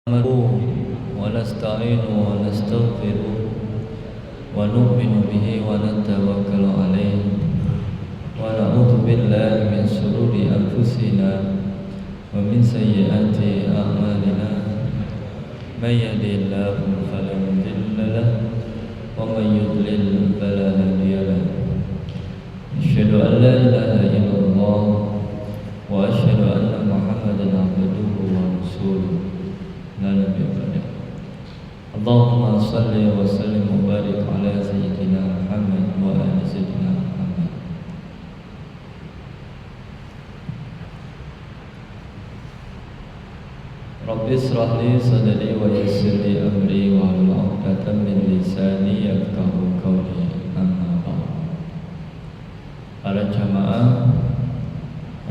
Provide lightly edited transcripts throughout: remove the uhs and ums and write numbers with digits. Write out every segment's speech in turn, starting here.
نحمده ونستعينه ونستغفره ونؤمن به ونتوكل عليه ونعوذ بالله من شرور أنفسنا ومن سيئات أعمالنا من يهده الله فلا مضل له ومن يضلل فلا هادي له أشهد أن لا إله إلا الله وأشهد أن محمدا عبده ورسوله لا نبي بعده. اللهم صل وسلم وبارك على سيدنا محمد وآل سيدنا محمد. رب اشرح لي صدري ويسر لي أمري واحلل عقدة من لساني يفقهوا قولي. أما بعد. Para jamaah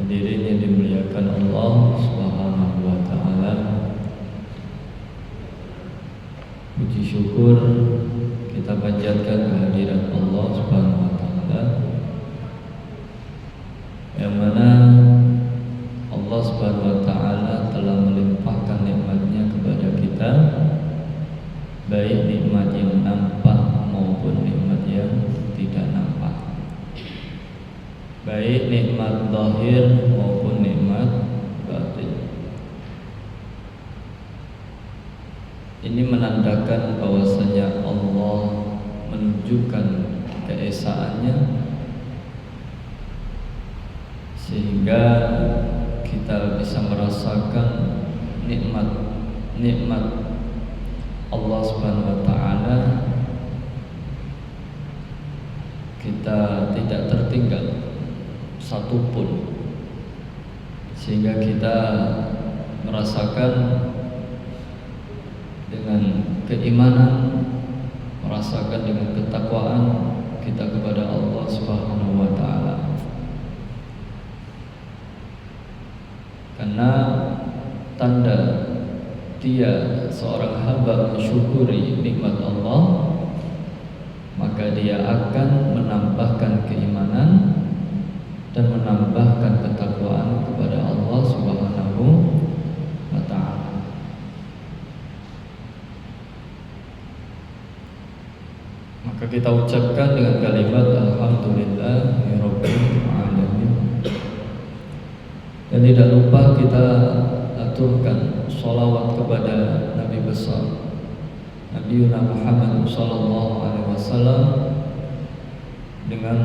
hadirin yang dimuliakan Allah Subhanahu wa taala, puji syukur kita panjatkan kehadirat Allah Subhanahu wa taala, yang mana Allah Subhanahu wa taala telah melimpahkan nikmatnya kepada kita, baik nikmat yang nampak maupun nikmat yang tidak nampak, baik nikmat zahir maupun nikmat batin. Ini menandakan bahwasanya Allah menunjukkan keesaannya, sehingga kita bisa merasakan nikmat Allah Subhanahu wa taala. Kita tidak tertinggal satupun, sehingga kita merasakan dengan keimanan, merasakan dengan ketakwaan kita kepada Allah Subhanahu wa taala. Karena tanda dia seorang hamba mensyukuri nikmat Allah, maka dia akan menambahkan keimanan dan menambahkan ketakwaan kepada Allah Subhanahu wa taala. Maka kita ucapkan dengan kalimat alhamdulillahirabbil alamin. Dan tidak lupa kita aturkan sholawat kepada Nabi besar Nabi Muhammad sallallahu alaihi wasallam dengan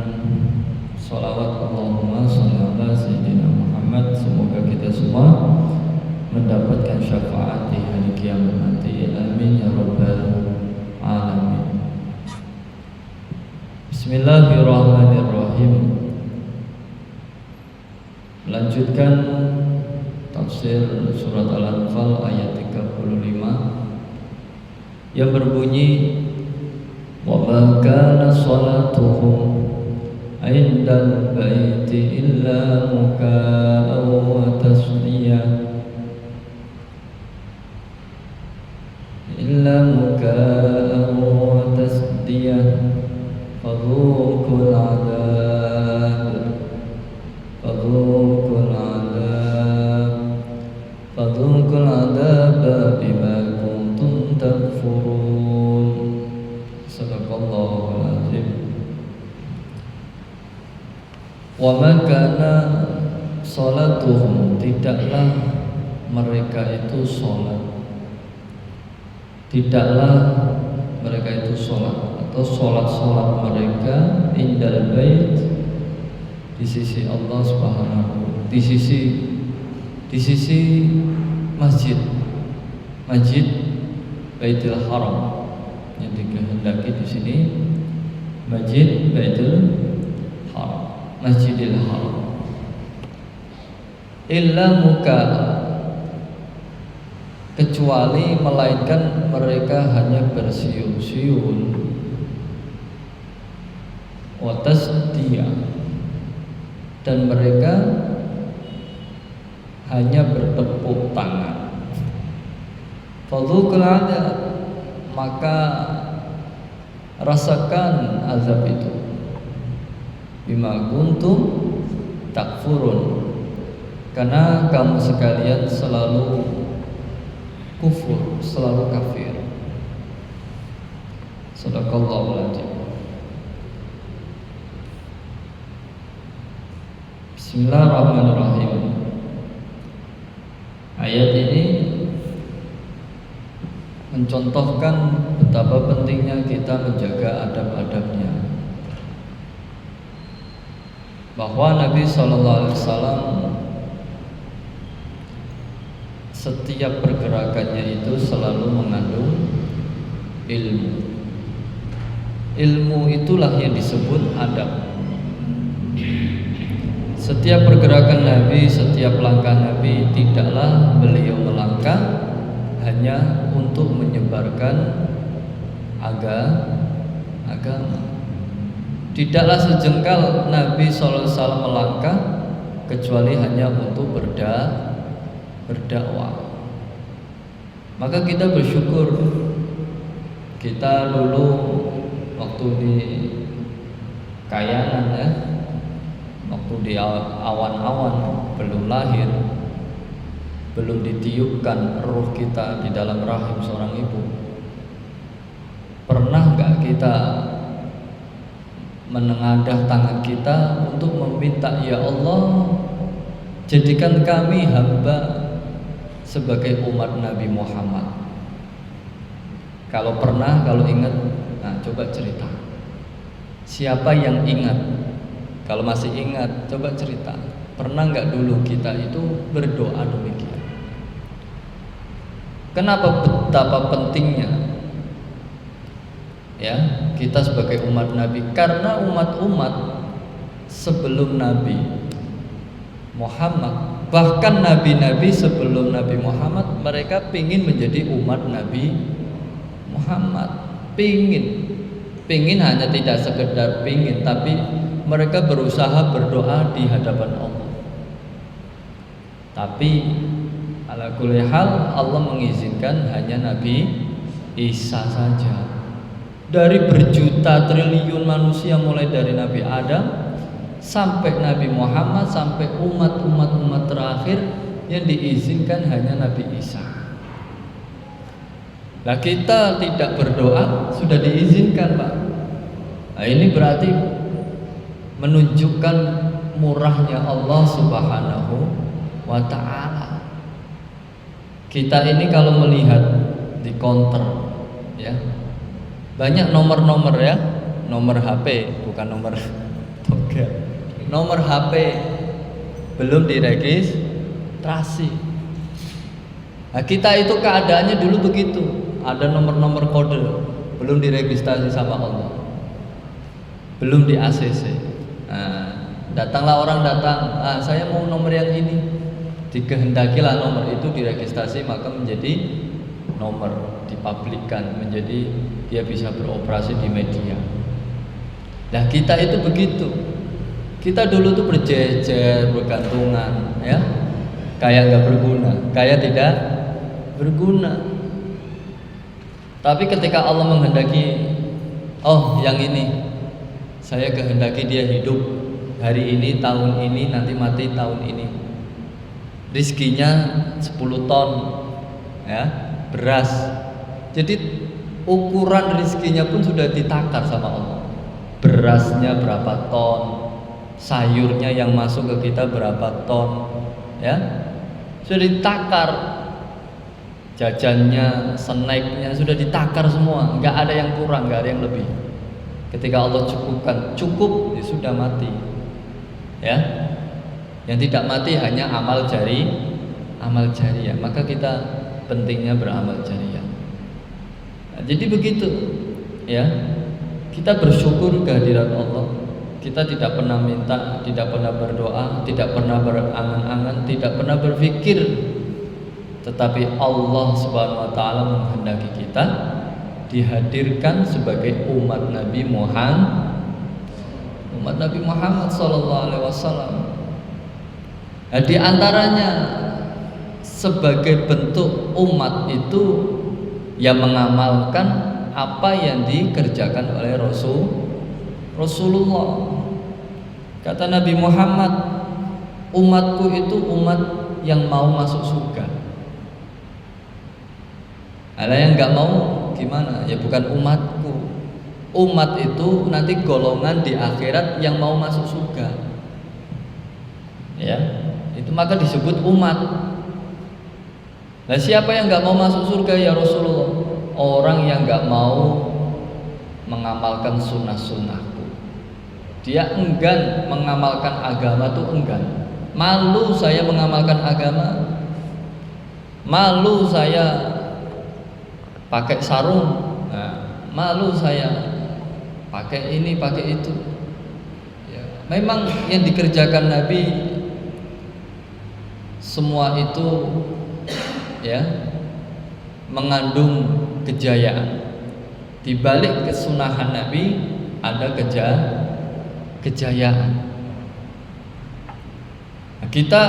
sholawat Allahumma sholli ala sayyidina Muhammad. Semoga kita semua mendapatkan syafaat di hari kiamat nanti. Amin ya rabbal alamin. Bismillahirrahmanirrahim. Melanjutkan tafsir surat Al-Anfal ayat 35 yang berbunyi, wa ma kana sholatuhum indal baiti illa muka'aw wa tasdiyah fadhuqul adab bima kuntum takfurun. Sadaqallahul azim. Wa ma kana sholatuhum, tidaklah mereka itu sholat, atau sholat mereka indal bait, di sisi Allah Subhanahu, di sisi masjid Baitul Haram yang dikehendaki di sini, Masjid Baitul Haram, Masjidil Haram. Illa muka, kecuali melainkan mereka hanya bersiul-siul, wa tasdiyah, dan mereka hanya bertepuk tangan. Fadhuqul adab, maka rasakan azab itu. Bima kuntum takfurun, karena kamu sekalian selalu kufur, selalu kafir. Shadaqallahul adzim. Bismillahirrahmanirrahim. Ayat ini mencontohkan betapa pentingnya kita menjaga adab-adabnya. Bahwa Nabi SAW setiap pergerakannya itu selalu mengandung ilmu. Ilmu itulah yang disebut adab. Setiap pergerakan Nabi, setiap langkah Nabi, tidaklah beliau melangkah hanya untuk menyebarkan agama. Tidaklah sejengkal Nabi SAW melangkah kecuali hanya untuk berdakwah. Maka kita bersyukur, kita dulu waktu di Kayangan ya, waktu di awan-awan belum lahir, belum ditiupkan ruh kita di dalam rahim seorang ibu, pernah gak kita menengadah tangan kita untuk meminta, ya Allah, jadikan kami hamba sebagai umat Nabi Muhammad? Kalau pernah, kalau ingat, nah coba cerita. Siapa yang ingat? Kalau masih ingat, coba cerita. Pernah nggak dulu kita itu berdoa demikian? Kenapa betapa pentingnya ya kita sebagai umat Nabi? Karena umat-umat sebelum Nabi Muhammad, bahkan nabi-nabi sebelum Nabi Muhammad, mereka pingin menjadi umat Nabi Muhammad. Pingin hanya tidak sekedar pingin, tapi mereka berusaha berdoa di hadapan Allah. Tapi ala kulli hal Allah mengizinkan hanya Nabi Isa saja. Dari berjuta triliun manusia, mulai dari Nabi Adam sampai Nabi Muhammad, sampai umat terakhir, yang diizinkan hanya Nabi Isa. Nah, kita tidak berdoa sudah diizinkan, Pak. Nah, ini berarti menunjukkan murahnya Allah Subhanahu wa ta'ala. Kita ini kalau melihat di counter ya, banyak nomor-nomor ya, nomor HP, bukan nomor toga. Nomor HP belum diregistrasi. Nah, kita itu keadaannya dulu begitu. Ada nomor-nomor kode belum diregistrasi sama Allah, belum di ACC. Nah, datanglah orang datang, saya mau nomor yang ini, dikehendakilah nomor itu diregistrasi, maka menjadi nomor, dipublikkan, menjadi dia bisa beroperasi di media. Nah, kita itu begitu. Kita dulu tuh berjejer, bergantungan, ya, kayak nggak berguna, kayak tidak berguna. Tapi ketika Allah menghendaki, oh yang ini, saya kehendaki dia hidup hari ini, tahun ini, nanti mati tahun ini. Rizkinya 10 ton, ya, beras. Jadi ukuran rizkinya pun sudah ditakar sama Allah. Berasnya berapa ton, sayurnya yang masuk ke kita berapa ton, ya, sudah ditakar. Jajannya, snacknya sudah ditakar semua, nggak ada yang kurang, nggak ada yang lebih. Ketika Allah cukupkan, cukup, ya sudah mati. Ya, yang tidak mati hanya amal jariah. Maka kita pentingnya beramal jariah. Nah, jadi begitu, ya. Kita bersyukur kehadiran Allah. Kita tidak pernah minta, tidak pernah berdoa, tidak pernah berangan-angan, tidak pernah berpikir. Tetapi Allah Subhanahu wa ta'ala menghendaki kita dihadirkan sebagai umat Nabi Muhammad sallallahu alaihi wasallam. Nah, di antaranya sebagai bentuk umat itu yang mengamalkan apa yang dikerjakan oleh Rasulullah. Kata Nabi Muhammad, umatku itu umat yang mau masuk surga. Ada yang nggak mau gimana? Ya bukan umatku. Umat itu nanti golongan di akhirat yang mau masuk surga. Ya, itu maka disebut umat. Nah, siapa yang nggak mau masuk surga ya Rasulullah? Orang yang nggak mau mengamalkan sunnah-sunnahku. Dia enggan mengamalkan agama tuh enggan. Malu saya mengamalkan agama. Malu saya pakai sarung. Nah, malu saya pakai ini, pakai itu. Ya, memang yang dikerjakan Nabi semua itu ya mengandung kejayaan. Di balik kesunahan Nabi ada kejayaan. Nah, kita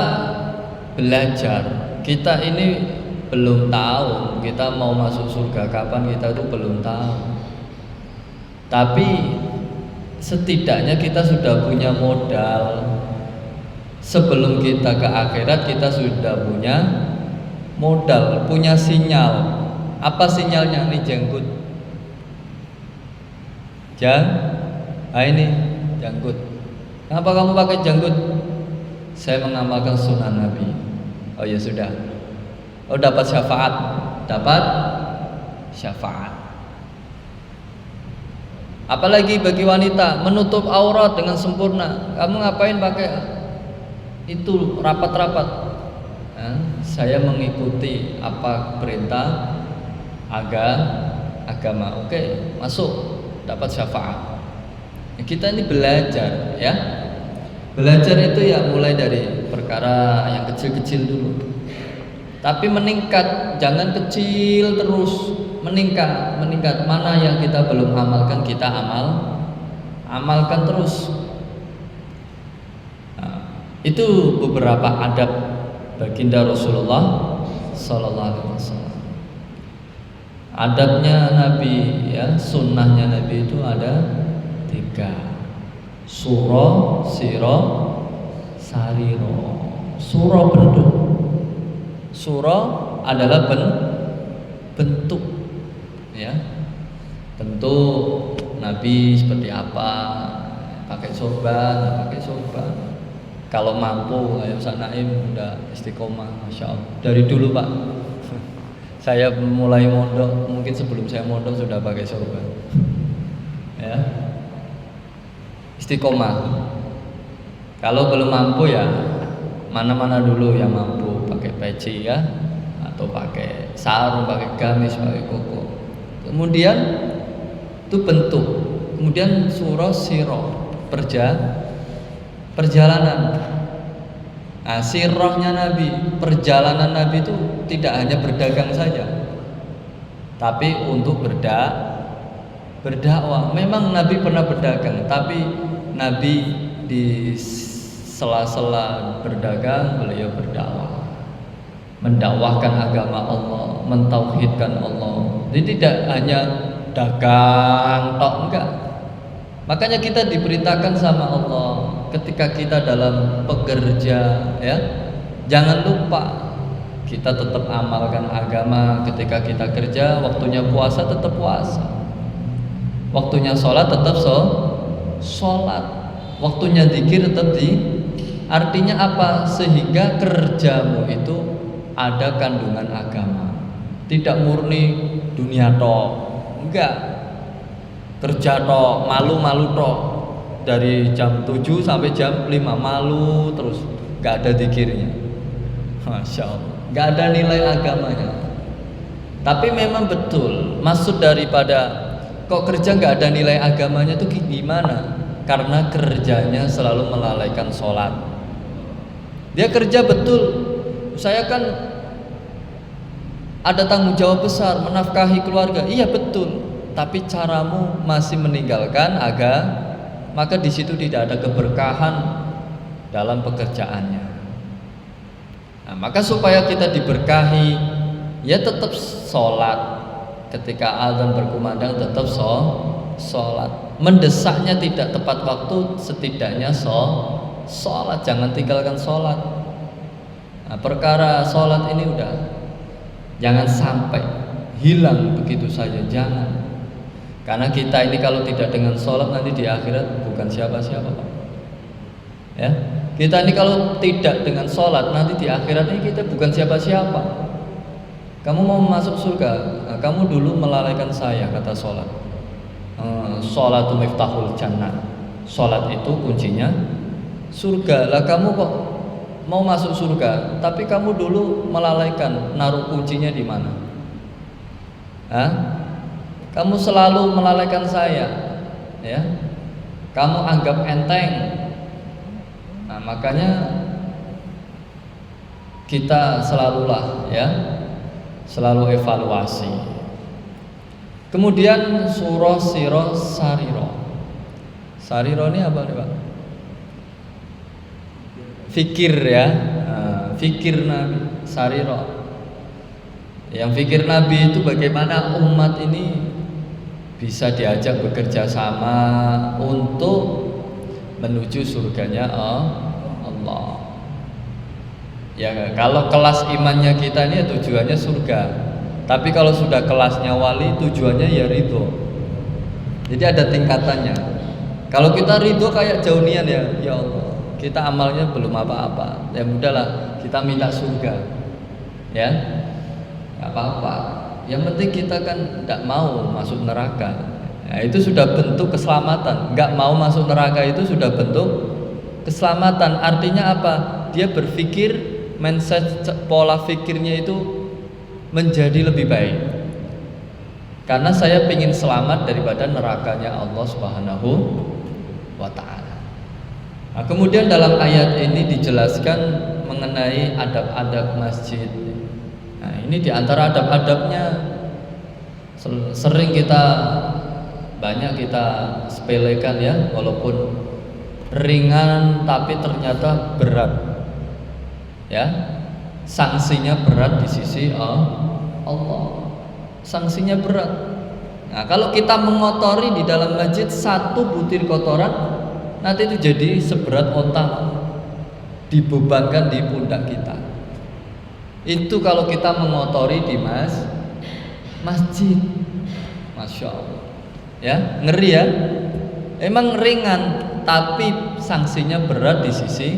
belajar, kita ini belum tahu kita mau masuk surga kapan, kita itu belum tahu. Tapi setidaknya kita sudah punya modal. Sebelum kita ke akhirat kita sudah punya modal, punya sinyal. Apa sinyalnya? Nih jenggot. Ini janggut. Kenapa kamu pakai janggut? Saya mengamalkan sunnah Nabi. Oh ya sudah. Oh dapat syafaat. Dapat syafaat. Apalagi bagi wanita menutup aurat dengan sempurna. Kamu ngapain pakai itu rapat-rapat? Saya mengikuti apa perintah agama. Oke, masuk. Dapat syafaat. Kita ini belajar ya. Belajar itu ya mulai dari perkara yang kecil-kecil dulu. Tapi meningkat, jangan kecil terus, meningkat. Mana yang kita belum amalkan kita amalkan terus. Nah, itu beberapa adab baginda Rasulullah sallallahu alaihi wasallam. Adabnya Nabi ya, sunnahnya Nabi itu ada 3. Suro, siro, sariro. Suro bentuk. Suro adalah bentuk ya. Bentuk Nabi seperti apa? Pakai sorban, pakai sorban. Kalau mampu, ayo Sanaim udah istiqomah, masya Allah. Dari dulu Pak. Saya mulai mondok, mungkin sebelum saya mondok sudah pakai sorban. Ya. Istiqomah. Kalau belum mampu ya mana-mana dulu yang mampu, pakai peci ya, atau pakai sarung, pakai gamis, pakai koko. Kemudian itu bentuk. Kemudian suro siro, perjalanan. Nah, sirahnya Nabi, perjalanan Nabi itu tidak hanya berdagang saja, tapi untuk berdakwah. Memang Nabi pernah berdagang, tapi Nabi di sela-sela berdagang beliau berdakwah, mendakwahkan agama Allah, mentauhidkan Allah. Jadi tidak hanya dagang tok, enggak. Makanya kita diberitakan sama Allah ketika kita dalam pekerja ya, jangan lupa kita tetap amalkan agama. Ketika kita kerja, waktunya puasa tetap puasa, waktunya sholat tetap sholat, waktunya zikir tetap artinya apa? Sehingga kerjamu itu ada kandungan agama, tidak murni dunia tok, enggak. Kerja tok, malu-malu tok, dari jam 7 sampai jam 5 malu terus, gak ada zikirnya. Masya Allah, gak ada nilai agamanya. Tapi memang betul, maksud daripada kok kerja gak ada nilai agamanya itu gimana? Karena kerjanya selalu melalaikan sholat. Dia kerja betul, saya kan ada tanggung jawab besar menafkahi keluarga, iya betul. Tapi caramu masih meninggalkan agama, maka di situ tidak ada keberkahan dalam pekerjaannya. Nah, maka supaya kita diberkahi, ya tetap sholat. Ketika azan berkumandang tetap sholat. Mendesaknya tidak tepat waktu, setidaknya sholat. Jangan tinggalkan sholat. Nah, perkara sholat ini udah jangan sampai hilang begitu saja, jangan. Karena kita ini kalau tidak dengan sholat nanti di akhirat bukan siapa-siapa, Pak. Ya, kita ini kalau tidak dengan sholat nanti di akhirat ini kita bukan siapa-siapa. Kamu mau masuk surga, nah, kamu dulu melalaikan saya, kata sholat. Sholatu miftahul jannah. Sholat itu kuncinya surga. Lah kamu kok mau masuk surga, tapi kamu dulu melalaikan, naruh kuncinya di mana? Hah? Kamu selalu melalaikan saya, ya. Kamu anggap enteng. Nah, makanya kita selalulah, ya, selalu evaluasi. Kemudian surah Sirah Sariro. Sariro ini apa nih, Pak? Fikir, ya. Nah, fikir Nabi Sariro. Yang fikir Nabi itu bagaimana umat ini bisa diajak bekerja sama untuk menuju surganya Allah. Ya, kalau kelas imannya kita ini ya tujuannya surga. Tapi kalau sudah kelasnya wali tujuannya ya ridho. Jadi ada tingkatannya. Kalau kita ridho kayak jaunian, ya Allah, kita amalnya belum apa-apa. Ya udahlah, kita minta surga. Ya. Gak apa-apa. Yang penting kita kan tidak mau masuk neraka. Nah, itu sudah bentuk keselamatan. Gak mau masuk neraka itu sudah bentuk keselamatan. Artinya apa? Dia berpikir, mindset, pola pikirnya itu menjadi lebih baik. Karena saya ingin selamat daripada nerakanya Allah Subhanahu wa ta'ala. Nah, kemudian dalam ayat ini dijelaskan mengenai adab-adab masjid. Nah, ini diantara adab-adabnya sering banyak kita sepelekan, ya, walaupun ringan tapi ternyata berat, ya, sanksinya berat di sisi Allah, sanksinya berat. Nah, kalau kita mengotori di dalam masjid satu butir kotoran, nanti itu jadi seberat onta, dibebankan di pundak kita. Itu kalau kita mengotori di masjid. Masya Allah, ya, ngeri, ya. Emang ringan tapi sanksinya berat di sisi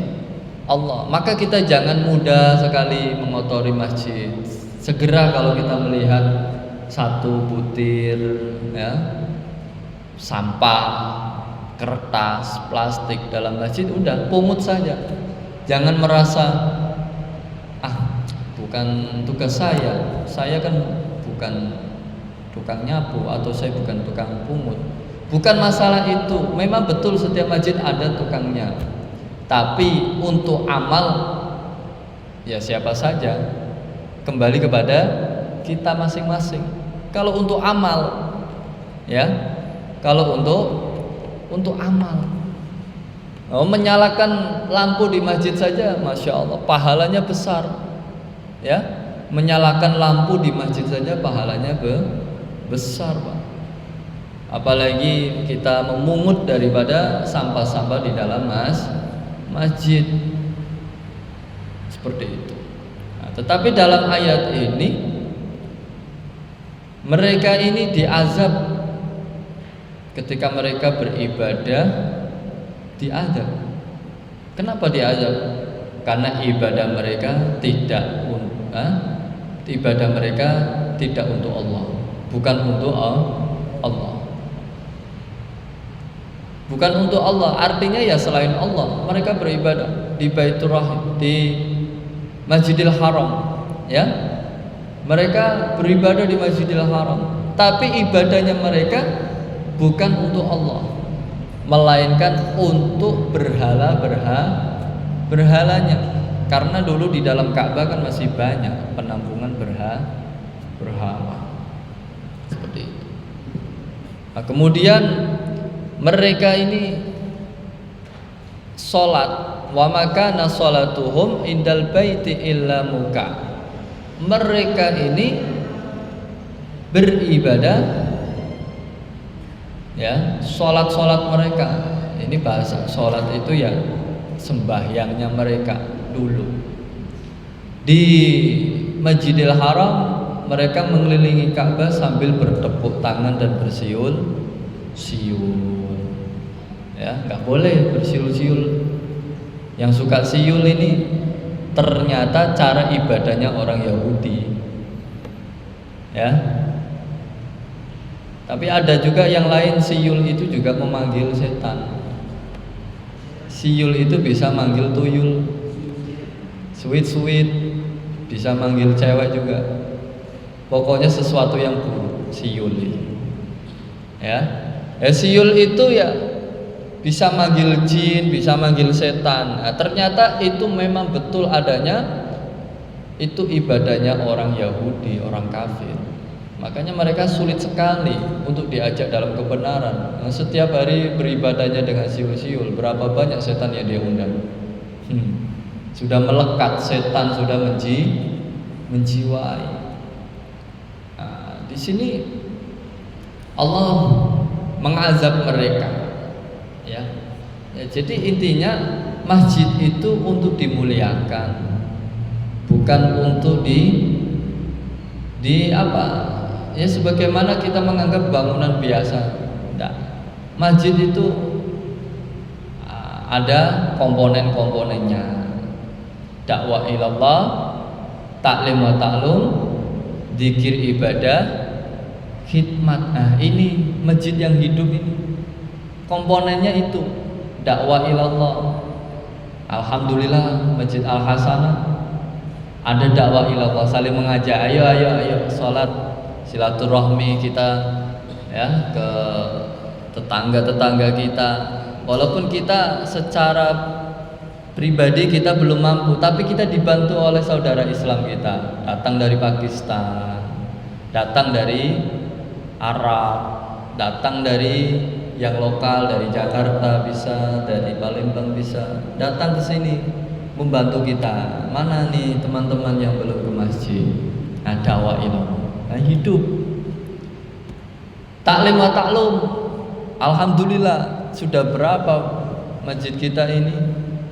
Allah. Maka kita jangan mudah sekali mengotori masjid. Segera kalau kita melihat satu butir, ya, sampah, kertas, plastik dalam masjid, udah pungut saja. Jangan merasa bukan tugas saya kan bukan tukang nyapu, atau saya bukan tukang pungut. Bukan masalah itu. Memang betul setiap masjid ada tukangnya. Tapi untuk amal, ya siapa saja, kembali kepada kita masing-masing. Kalau untuk amal, ya, kalau untuk amal, menyalakan lampu di masjid saja, masya Allah, pahalanya besar. Ya, menyalakan lampu di masjid saja pahalanya besar, Pak. Apalagi kita memungut daripada sampah-sampah di dalam masjid. Seperti itu. Nah, tetapi dalam ayat ini mereka ini diazab ketika mereka beribadah, diazab. Kenapa diazab? Karena ibadah mereka tidak untuk Allah, bukan untuk Allah. Bukan untuk Allah, artinya ya selain Allah. Mereka beribadah di Baitur Rahim, di Masjidil Haram, ya. Mereka beribadah di Masjidil Haram, tapi ibadahnya mereka bukan untuk Allah, melainkan untuk berhalanya. Karena dulu di dalam Ka'bah kan masih banyak penampungan berhala. Seperti itu. Nah, kemudian mereka ini sholat, wa makana sholatuhum indal baiti illa muka. Mereka ini beribadah, ya, sholat mereka. Ini bahasa sholat itu ya sembahyangnya mereka dulu di Masjidil Haram. mereka mengelilingi Ka'bah sambil bertepuk tangan dan bersiul. Ya, nggak boleh bersiul-siul. Yang suka siul ini ternyata cara ibadahnya orang Yahudi. Ya. Tapi ada juga yang lain, siul itu juga memanggil setan. Siul itu bisa manggil tuyul. Sweet bisa manggil cewek juga. Pokoknya sesuatu yang buruk, siul itu. Ya. Siul itu ya bisa manggil jin, bisa manggil setan. Nah, ternyata itu memang betul adanya. Itu ibadahnya orang Yahudi, orang kafir. Makanya mereka sulit sekali untuk diajak dalam kebenaran. Nah, setiap hari beribadahnya dengan siul-siul. Berapa banyak setan yang dia undang? Sudah melekat, setan sudah menjiwai. Nah, di sini Allah mengazab mereka. Ya, jadi intinya masjid itu untuk dimuliakan, bukan untuk di apa? Ya sebagaimana kita menganggap bangunan biasa. Tidak. Masjid itu ada komponen-komponennya. Dakwah ilallah, taklim wa ta'lum, zikir ibadah, khidmat. Nah, ini masjid yang hidup ini. Komponennya itu dakwah ilallah. Alhamdulillah Masjid Al Hasanah ada dakwah ilallah, saling mengajak, ayo salat silaturahmi kita ya ke tetangga kita. Walaupun kita secara pribadi kita belum mampu, tapi kita dibantu oleh saudara Islam kita, datang dari Pakistan, datang dari Arab, datang dari yang lokal, dari Jakarta bisa, dari Palembang bisa, datang ke sini membantu kita. Mana nih teman-teman yang belum ke masjid? Nah, dakwah ilallah. Nah, hidup. Taklim wa ta'lum. Alhamdulillah sudah berapa masjid kita ini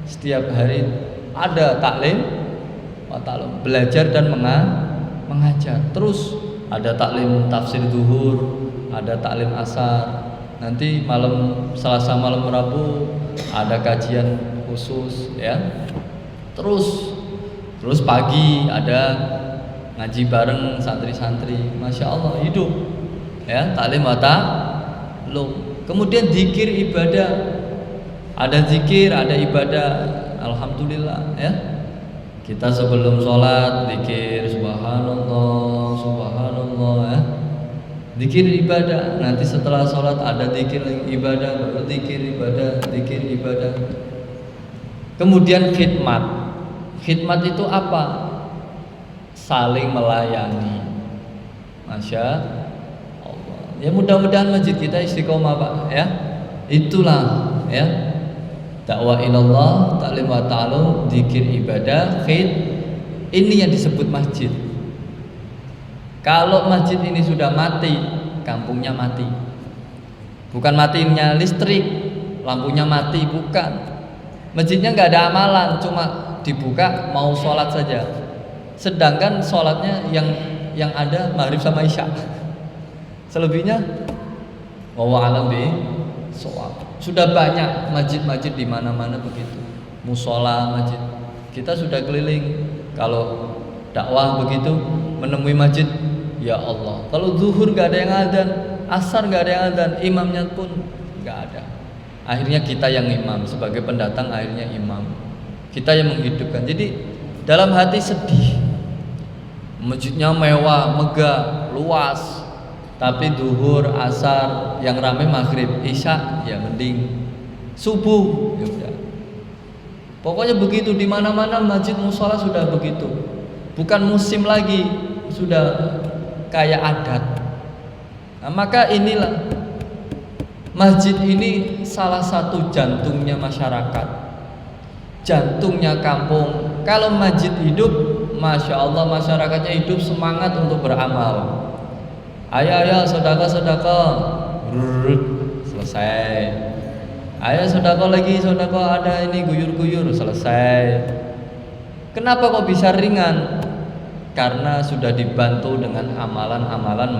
setiap hari ada taklim wa ta'lum, belajar dan mengajar. Terus ada taklim tafsir zuhur, ada taklim asar. Nanti malam Selasa, malam Rabu ada kajian khusus ya. Terus pagi ada ngaji bareng santri-santri. Masya Allah hidup ya, taklim wa ta'lum. Kemudian zikir ibadah. Ada zikir, ada ibadah. Alhamdulillah ya. Kita sebelum sholat zikir subhanallah ya. Zikir ibadah. Nanti setelah sholat ada zikir ibadah, baru zikir ibadah. Kemudian khidmat. Khidmat itu apa? Saling melayani. Masya Allah. Ya mudah-mudahan masjid kita istiqomah Pak ya. Itulah ya. Dakwah ilallah, taklim wa ta'lum, zikir ibadah, ini yang disebut masjid. Kalau masjid ini sudah mati, kampungnya mati. Bukan matinya listrik, lampunya mati, bukan. Masjidnya nggak ada amalan, cuma dibuka mau sholat saja. Sedangkan sholatnya yang ada maghrib sama isya. Selebihnya wallahu a'lam bishawab. Sudah banyak masjid-masjid di mana-mana begitu. Musola masjid. Kita sudah keliling. Kalau dakwah begitu menemui masjid, ya Allah. Kalau zuhur nggak ada yang adzan, asar nggak ada yang adzan, imamnya pun nggak ada. Akhirnya kita yang imam, sebagai pendatang akhirnya imam. Kita yang menghidupkan. Jadi dalam hati sedih. Masjidnya mewah, megah, luas. Tapi duhur, asar, yang ramai maghrib, isya, ya mending subuh, ya udah. Pokoknya begitu di mana-mana masjid musola sudah begitu. Bukan musim lagi, sudah kayak adat. Nah, maka inilah masjid ini salah satu jantungnya masyarakat, jantungnya kampung. Kalau masjid hidup, masya Allah masyarakatnya hidup semangat untuk beramal. Ayo sedekah, selesai. Ayo sedekah lagi, sedekah ada ini guyur-guyur, selesai. Kenapa kok bisa ringan? karena sudah dibantu dengan amalan-amalan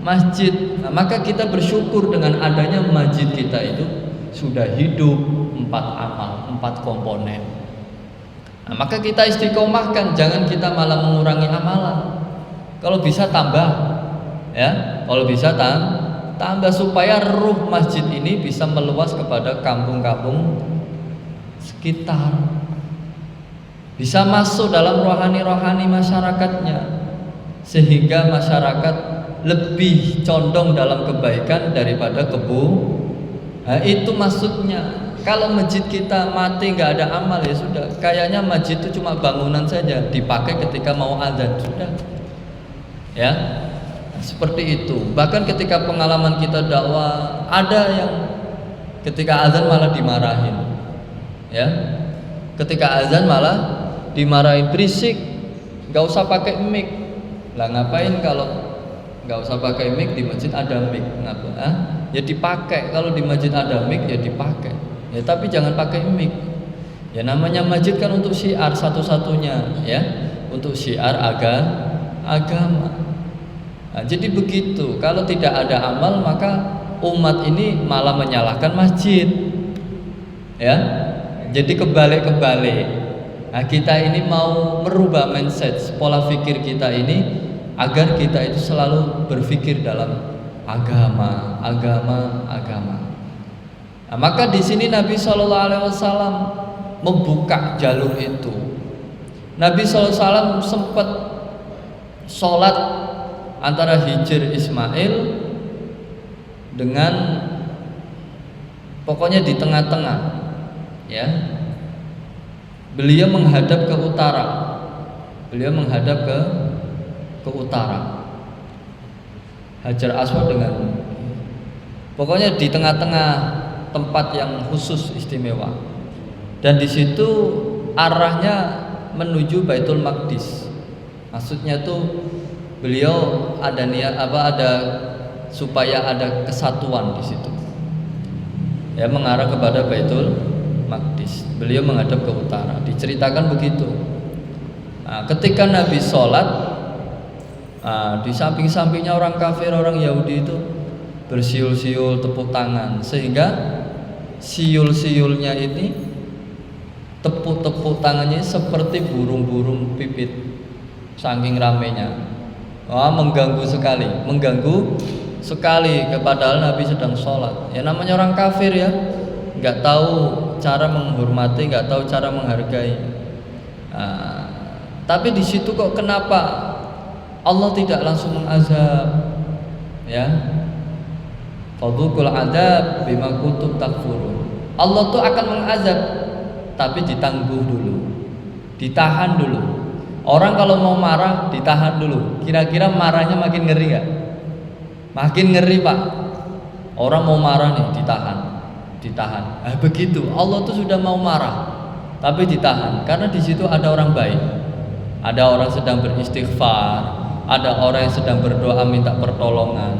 masjid. Nah, maka kita bersyukur dengan adanya masjid kita itu sudah hidup 4 amal, 4 komponen. Nah, maka kita istiqomahkan, jangan kita malah mengurangi amalan. Kalau bisa tambah, ya, kalau bisa tambah supaya ruh masjid ini bisa meluas kepada kampung-kampung sekitar, bisa masuk dalam rohani-rohani masyarakatnya, sehingga masyarakat lebih condong dalam kebaikan daripada Nah, itu maksudnya. Kalau masjid kita mati nggak ada amal, ya sudah, kayaknya masjid itu cuma bangunan saja, dipakai ketika mau azan, sudah, ya, seperti itu. Bahkan ketika pengalaman kita dakwah, ada yang ketika azan malah dimarahin, ya, ketika azan malah dimarahin, berisik, nggak usah pakai mic. Lah ngapain kalau nggak usah pakai mic, di masjid ada mic, ngapa? Ya dipakai, kalau di masjid ada mic ya dipakai, ya, tapi jangan pakai mic. Ya namanya masjid kan untuk syiar satu-satunya, ya, untuk syiar agama. Nah, jadi begitu. Kalau tidak ada amal, maka umat ini malah menyalahkan masjid, ya. Jadi kebalik. Nah, kita ini mau merubah mindset, pola pikir kita ini, agar kita itu selalu berpikir dalam agama. Nah, maka di sini Nabi SAW membuka jalur itu. Nabi SAW sempat sholat antara Hijr Ismail dengan, pokoknya di tengah-tengah, ya. Beliau menghadap ke utara. Ke utara. Hajar Aswad dengan, pokoknya di tengah-tengah tempat yang khusus istimewa. Dan di situ arahnya menuju Baitul Maqdis. Maksudnya tuh beliau ada niat supaya ada kesatuan di situ. Ya, mengarah kepada Baitul Maqdis. Beliau menghadap ke utara. Diceritakan begitu. Nah, ketika Nabi sholat, di samping-sampingnya orang kafir, orang Yahudi itu bersiul-siul, tepuk tangan, sehingga siul-siulnya ini, tepuk tangannya seperti burung-burung pipit, saking ramenya. Mengganggu sekali, padahal Nabi sedang sholat. Ya namanya orang kafir, ya, nggak tahu cara menghormati, nggak tahu cara menghargai. Tapi di situ kok kenapa Allah tidak langsung mengazab, ya? Fadzuqul adzab bima kuntum takfurun. Allah tuh akan mengazab, tapi ditangguh dulu, ditahan dulu. Orang kalau mau marah ditahan dulu. Kira-kira marahnya makin ngeri gak? Makin ngeri, Pak. Orang mau marah nih, ditahan. Begitu. Allah tuh sudah mau marah, tapi ditahan, karena di situ ada orang baik, ada orang sedang beristighfar, ada orang yang sedang berdoa minta pertolongan,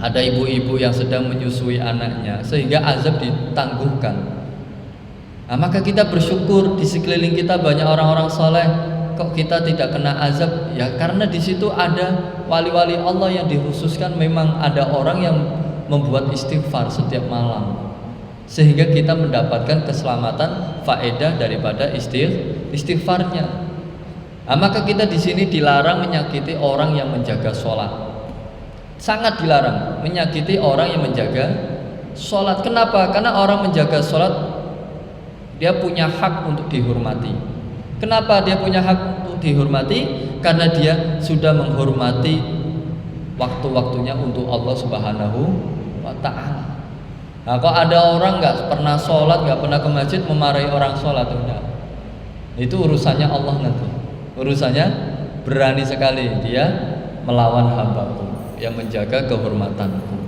ada ibu-ibu yang sedang menyusui anaknya, sehingga azab ditangguhkan. Nah, maka kita bersyukur di sekeliling kita banyak orang-orang soleh, kok kita tidak kena azab? Ya karena di situ ada wali-wali Allah yang dikhususkan, memang ada orang yang membuat istighfar setiap malam, sehingga kita mendapatkan keselamatan, faedah daripada istighfarnya. Nah, maka kita di sini dilarang menyakiti orang yang menjaga sholat. Sangat dilarang menyakiti orang yang menjaga sholat. Kenapa? Karena orang menjaga sholat, dia punya hak untuk dihormati. Kenapa dia punya hak untuk dihormati? Karena dia sudah menghormati waktu-waktunya untuk Allah Subhanahu wa ta'ala. Nah, kok ada orang nggak pernah sholat, nggak pernah ke masjid, memarahi orang sholat, enggak. Itu urusannya Allah nanti. Urusannya berani sekali dia melawan hambaku yang menjaga kehormatanku.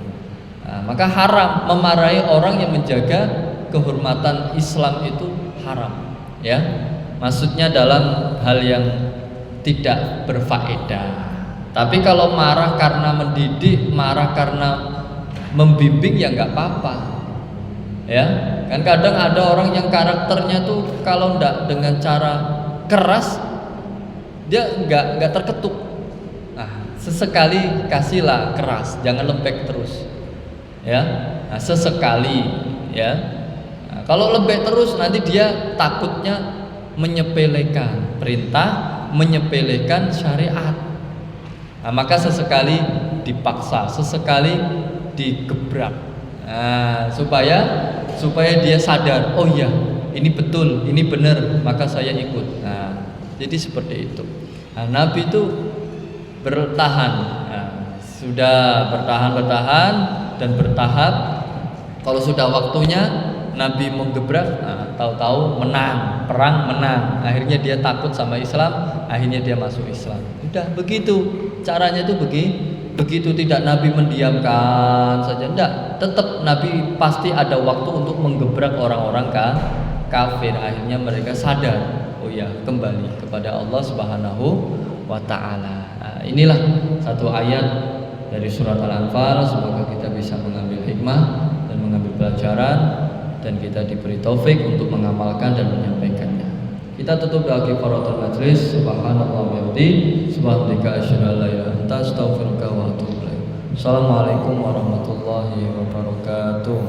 Nah, maka haram memarahi orang yang menjaga kehormatan Islam, itu haram, ya. Maksudnya dalam hal yang tidak berfaedah. Tapi kalau marah karena mendidik, marah karena membimbing, ya nggak apa-apa, ya. Kan kadang ada orang yang karakternya tuh kalau ndak dengan cara keras, dia nggak terketuk. Nah, sesekali kasihlah keras, jangan lembek terus. Ya, nah, sesekali ya. Nah, kalau lembek terus nanti dia takutnya menyepelekan perintah, menyepelekan syariat. Nah, maka sesekali dipaksa, sesekali digebrak. Nah, supaya dia sadar, oh iya, ini betul, ini benar, maka saya ikut. Nah, jadi seperti itu. Nah, Nabi itu bertahan. Nah, sudah bertahan dan bertahap. Kalau sudah waktunya Nabi menggebrak, nah, tahu-tahu menang, perang menang. Akhirnya dia takut sama Islam, akhirnya dia masuk Islam. Udah begitu. Caranya itu begitu, tidak Nabi mendiamkan saja. Enggak, tetap Nabi pasti ada waktu untuk menggebrak orang-orang kafir. Akhirnya mereka sadar, oh ya, kembali kepada Allah Subhanahu wa taala. Nah, inilah satu ayat dari surat Al-Anfal. Semoga kita bisa mengambil hikmah dan mengambil pelajaran, dan kita diberi taufik untuk mengamalkan dan menyampaikannya. Kita tutup doa kifaratul majlis. Subhanallah wa bihamdihi, subhanaka asyhadu an la ilaha illa anta astaghfiruka wa atubu ilaik. Assalamualaikum warahmatullahi wabarakatuh.